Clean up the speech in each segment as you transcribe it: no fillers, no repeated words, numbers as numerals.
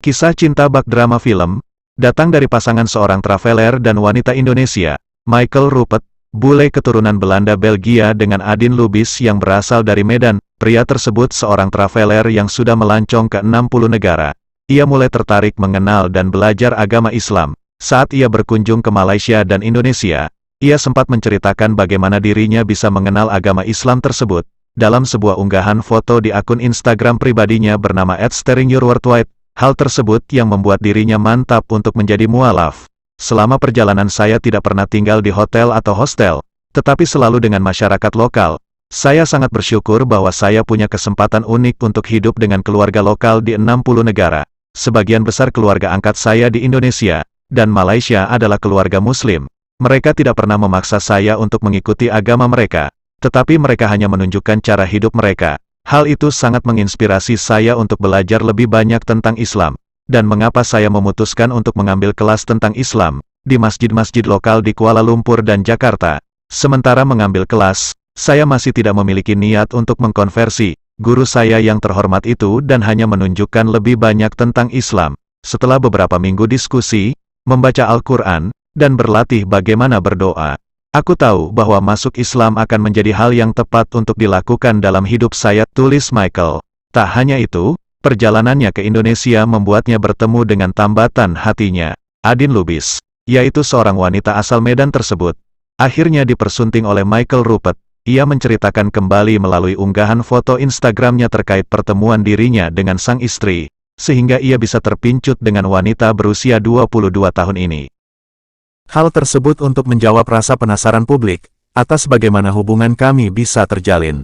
Kisah cinta bak drama film, datang dari pasangan seorang traveler dan wanita Indonesia, Michael Rupert, bule keturunan Belanda Belgia dengan Adin Lubis yang berasal dari Medan. Pria tersebut seorang traveler yang sudah melancong ke 60 negara. Ia mulai tertarik mengenal dan belajar agama Islam. Saat ia berkunjung ke Malaysia dan Indonesia, ia sempat menceritakan bagaimana dirinya bisa mengenal agama Islam tersebut. Dalam sebuah unggahan foto di akun Instagram pribadinya bernama @SteringYourWorldwide, hal tersebut yang membuat dirinya mantap untuk menjadi mualaf. Selama perjalanan saya tidak pernah tinggal di hotel atau hostel, tetapi selalu dengan masyarakat lokal. Saya sangat bersyukur bahwa saya punya kesempatan unik untuk hidup dengan keluarga lokal di 60 negara. Sebagian besar keluarga angkat saya di Indonesia dan Malaysia adalah keluarga Muslim. Mereka tidak pernah memaksa saya untuk mengikuti agama mereka, tetapi mereka hanya menunjukkan cara hidup mereka. Hal itu sangat menginspirasi saya untuk belajar lebih banyak tentang Islam, dan mengapa saya memutuskan untuk mengambil kelas tentang Islam di masjid-masjid lokal di Kuala Lumpur dan Jakarta. Sementara mengambil kelas, saya masih tidak memiliki niat untuk mengkonversi guru saya yang terhormat itu dan hanya menunjukkan lebih banyak tentang Islam. Setelah beberapa minggu diskusi, membaca Al-Quran, dan berlatih bagaimana berdoa, aku tahu bahwa masuk Islam akan menjadi hal yang tepat untuk dilakukan dalam hidup saya, tulis Michael. Tak hanya itu, perjalanannya ke Indonesia membuatnya bertemu dengan tambatan hatinya, Adin Lubis, yaitu seorang wanita asal Medan tersebut. Akhirnya dipersunting oleh Michael Rupert. Ia menceritakan kembali melalui unggahan foto Instagramnya terkait pertemuan dirinya dengan sang istri, sehingga ia bisa terpincut dengan wanita berusia 22 tahun ini. Hal tersebut untuk menjawab rasa penasaran publik, atas bagaimana hubungan kami bisa terjalin.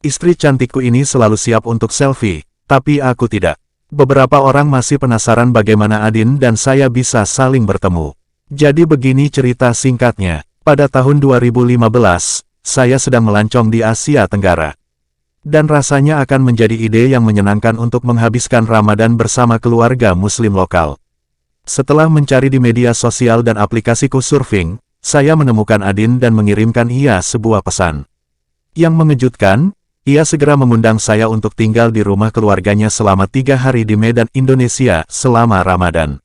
Istri cantikku ini selalu siap untuk selfie, tapi aku tidak. Beberapa orang masih penasaran bagaimana Adin dan saya bisa saling bertemu. Jadi begini cerita singkatnya, pada tahun 2015, saya sedang melancong di Asia Tenggara. Dan rasanya akan menjadi ide yang menyenangkan untuk menghabiskan Ramadan bersama keluarga Muslim lokal. Setelah mencari di media sosial dan aplikasi couchsurfing, saya menemukan Adin dan mengirimkan ia sebuah pesan. Yang mengejutkan, ia segera mengundang saya untuk tinggal di rumah keluarganya selama 3 hari di Medan, Indonesia, selama Ramadan.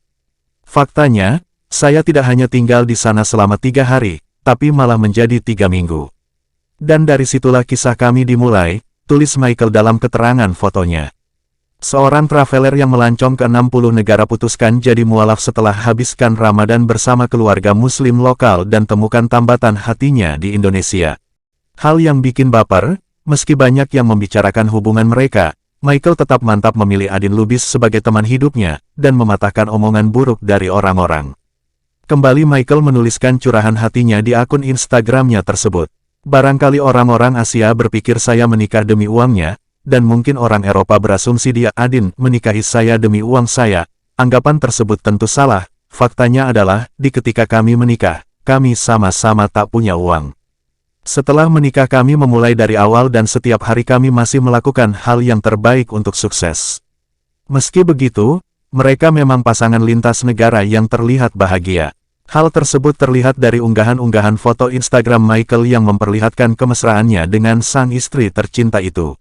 Faktanya, saya tidak hanya tinggal di sana selama 3 hari, tapi malah menjadi 3 minggu. Dan dari situlah kisah kami dimulai, tulis Michael dalam keterangan fotonya. Seorang traveler yang melancong ke 60 negara putuskan jadi mualaf setelah habiskan Ramadan bersama keluarga Muslim lokal dan temukan tambatan hatinya di Indonesia. Hal yang bikin baper, meski banyak yang membicarakan hubungan mereka, Michael tetap mantap memilih Adin Lubis sebagai teman hidupnya, dan mematahkan omongan buruk dari orang-orang. Kembali Michael menuliskan curahan hatinya di akun Instagramnya tersebut. Barangkali orang-orang Asia berpikir saya menikah demi uangnya, dan mungkin orang Eropa berasumsi dia Adin menikahi saya demi uang saya. Anggapan tersebut tentu salah. Faktanya adalah, di ketika kami menikah, kami sama-sama tak punya uang. Setelah menikah kami memulai dari awal dan setiap hari kami masih melakukan hal yang terbaik untuk sukses. Meski begitu, mereka memang pasangan lintas negara yang terlihat bahagia. Hal tersebut terlihat dari unggahan-unggahan foto Instagram Michael yang memperlihatkan kemesraannya dengan sang istri tercinta itu.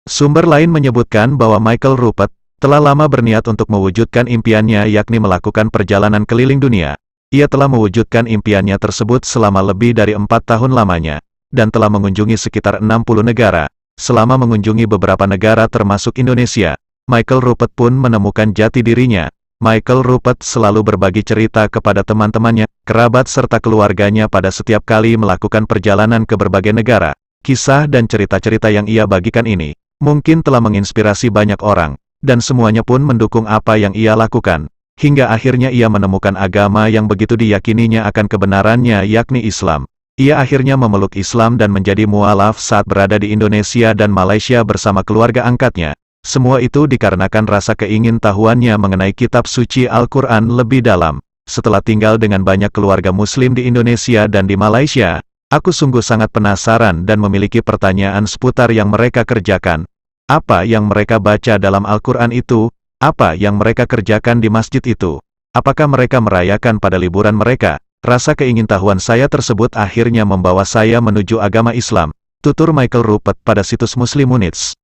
Sumber lain menyebutkan bahwa Michael Rupert telah lama berniat untuk mewujudkan impiannya, yakni melakukan perjalanan keliling dunia. Ia telah mewujudkan impiannya tersebut selama lebih dari 4 tahun lamanya, dan telah mengunjungi sekitar 60 negara. Selama mengunjungi beberapa negara termasuk Indonesia, Michael Rupert pun menemukan jati dirinya. Michael Rupert selalu berbagi cerita kepada teman-temannya, kerabat serta keluarganya pada setiap kali melakukan perjalanan ke berbagai negara. Kisah dan cerita-cerita yang ia bagikan ini mungkin telah menginspirasi banyak orang, dan semuanya pun mendukung apa yang ia lakukan. Hingga akhirnya ia menemukan agama yang begitu diyakininya akan kebenarannya, yakni Islam. Ia akhirnya memeluk Islam dan menjadi mualaf saat berada di Indonesia dan Malaysia bersama keluarga angkatnya. Semua itu dikarenakan rasa keingintahuannya mengenai kitab suci Al-Quran lebih dalam. Setelah tinggal dengan banyak keluarga Muslim di Indonesia dan di Malaysia, aku sungguh sangat penasaran dan memiliki pertanyaan seputar yang mereka kerjakan. Apa yang mereka baca dalam Al-Quran itu? Apa yang mereka kerjakan di masjid itu? Apakah mereka merayakan pada liburan mereka? Rasa keingintahuan saya tersebut akhirnya membawa saya menuju agama Islam, tutur Michael Rupert pada situs Muslimunits.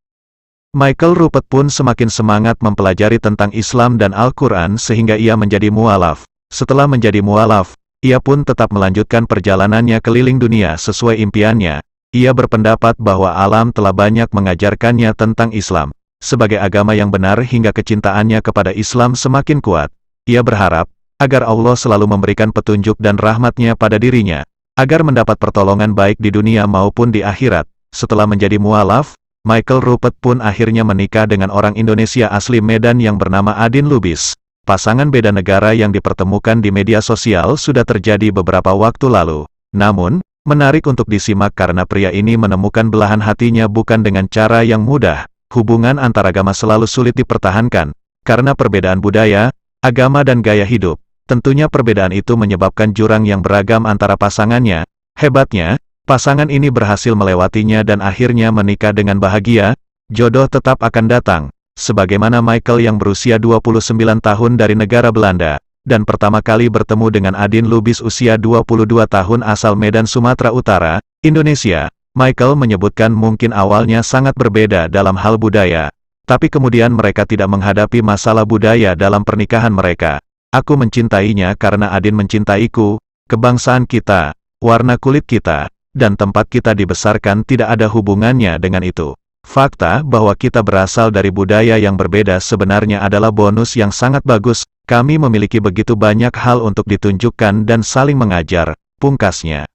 Michael Rupert pun semakin semangat mempelajari tentang Islam dan Al-Quran sehingga ia menjadi mualaf. Setelah menjadi mualaf, ia pun tetap melanjutkan perjalanannya keliling dunia sesuai impiannya. Ia berpendapat bahwa alam telah banyak mengajarkannya tentang Islam sebagai agama yang benar hingga kecintaannya kepada Islam semakin kuat. Ia berharap agar Allah selalu memberikan petunjuk dan rahmat-Nya pada dirinya, agar mendapat pertolongan baik di dunia maupun di akhirat. Setelah menjadi mualaf, Michael Rupert pun akhirnya menikah dengan orang Indonesia asli Medan yang bernama Adin Lubis. Pasangan beda negara yang dipertemukan di media sosial sudah terjadi beberapa waktu lalu. Namun, menarik untuk disimak karena pria ini menemukan belahan hatinya bukan dengan cara yang mudah. Hubungan antaragama selalu sulit dipertahankan, karena perbedaan budaya, agama dan gaya hidup. Tentunya perbedaan itu menyebabkan jurang yang beragam antara pasangannya. Hebatnya, pasangan ini berhasil melewatinya dan akhirnya menikah dengan bahagia. Jodoh tetap akan datang. Sebagaimana Michael yang berusia 29 tahun dari negara Belanda, dan pertama kali bertemu dengan Adin Lubis usia 22 tahun asal Medan, Sumatera Utara, Indonesia. Michael menyebutkan mungkin awalnya sangat berbeda dalam hal budaya, tapi kemudian mereka tidak menghadapi masalah budaya dalam pernikahan mereka. Aku mencintainya karena Adin mencintaiku, kebangsaan kita, warna kulit kita, dan tempat kita dibesarkan tidak ada hubungannya dengan itu. Fakta bahwa kita berasal dari budaya yang berbeda sebenarnya adalah bonus yang sangat bagus. Kami memiliki begitu banyak hal untuk ditunjukkan dan saling mengajar, pungkasnya.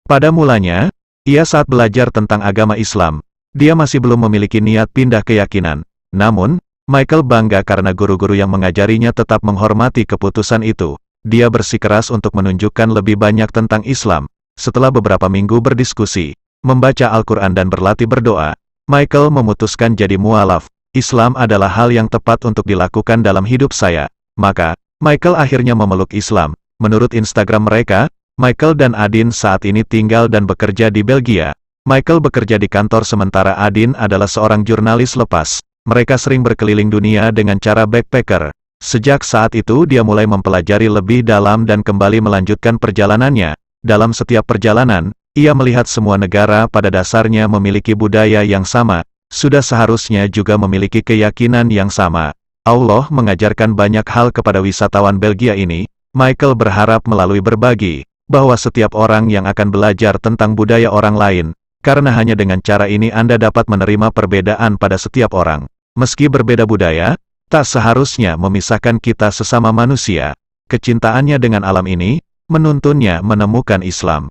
Pada mulanya, ia saat belajar tentang agama Islam, dia masih belum memiliki niat pindah keyakinan. Namun, Michael bangga karena guru-guru yang mengajarinya tetap menghormati keputusan itu. Dia bersikeras untuk menunjukkan lebih banyak tentang Islam. Setelah beberapa minggu berdiskusi, membaca Al-Quran dan berlatih berdoa, Michael memutuskan jadi mualaf. Islam adalah hal yang tepat untuk dilakukan dalam hidup saya. Maka, Michael akhirnya memeluk Islam. Menurut Instagram mereka, Michael dan Adin saat ini tinggal dan bekerja di Belgia. Michael bekerja di kantor sementara Adin adalah seorang jurnalis lepas. Mereka sering berkeliling dunia dengan cara backpacker. Sejak saat itu dia mulai mempelajari lebih dalam dan kembali melanjutkan perjalanannya. Dalam setiap perjalanan, ia melihat semua negara pada dasarnya memiliki budaya yang sama, sudah seharusnya juga memiliki keyakinan yang sama. Allah mengajarkan banyak hal kepada wisatawan Belgia ini. Michael berharap melalui berbagi, bahwa setiap orang yang akan belajar tentang budaya orang lain, karena hanya dengan cara ini Anda dapat menerima perbedaan pada setiap orang. Meski berbeda budaya, tak seharusnya memisahkan kita sesama manusia. Kecintaannya dengan alam ini, menuntunnya menemukan Islam.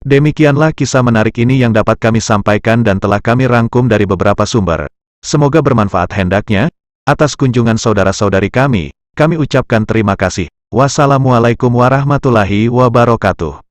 Demikianlah kisah menarik ini yang dapat kami sampaikan dan telah kami rangkum dari beberapa sumber. Semoga bermanfaat hendaknya. Atas kunjungan saudara-saudari kami ucapkan terima kasih. Wassalamualaikum warahmatullahi wabarakatuh.